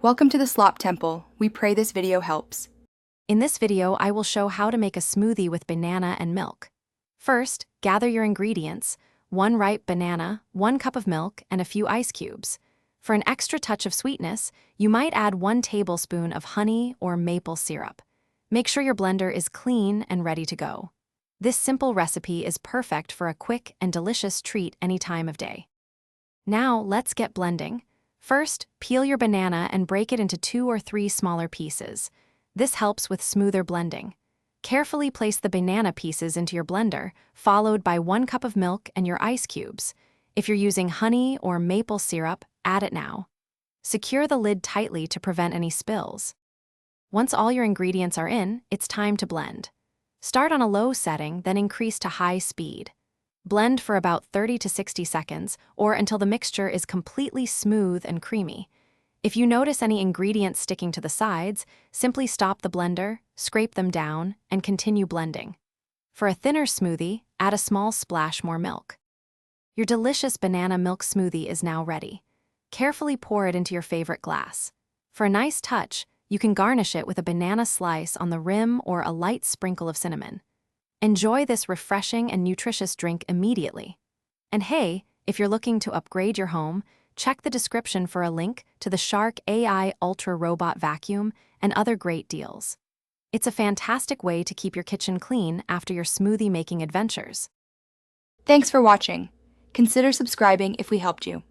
Welcome to the Slop Temple. We pray this video helps. In this video, I will show how to make a smoothie with banana and milk. First, gather your ingredients: 1 ripe banana, 1 cup of milk, and a few ice cubes. For an extra touch of sweetness, you might add 1 tablespoon of honey or maple syrup. Make sure your blender is clean and ready to go. This simple recipe is perfect for a quick and delicious treat any time of day. Now, let's get blending. First, peel your banana and break it into 2 or 3 smaller pieces. This helps with smoother blending. Carefully place the banana pieces into your blender, followed by 1 cup of milk and your ice cubes. If you're using honey or maple syrup, add it now. Secure the lid tightly to prevent any spills. Once all your ingredients are in, it's time to blend. Start on a low setting, then increase to high speed. Blend for about 30 to 60 seconds, or until the mixture is completely smooth and creamy. If you notice any ingredients sticking to the sides, simply stop the blender, scrape them down, and continue blending. For a thinner smoothie, add a small splash more milk. Your delicious banana milk smoothie is now ready. Carefully pour it into your favorite glass. For a nice touch, you can garnish it with a banana slice on the rim or a light sprinkle of cinnamon. Enjoy this refreshing and nutritious drink immediately. And hey, if you're looking to upgrade your home, check the description for a link to the Shark AI Ultra Robot Vacuum and other great deals. It's a fantastic way to keep your kitchen clean after your smoothie making adventures. Thanks for watching. Consider subscribing if we helped you.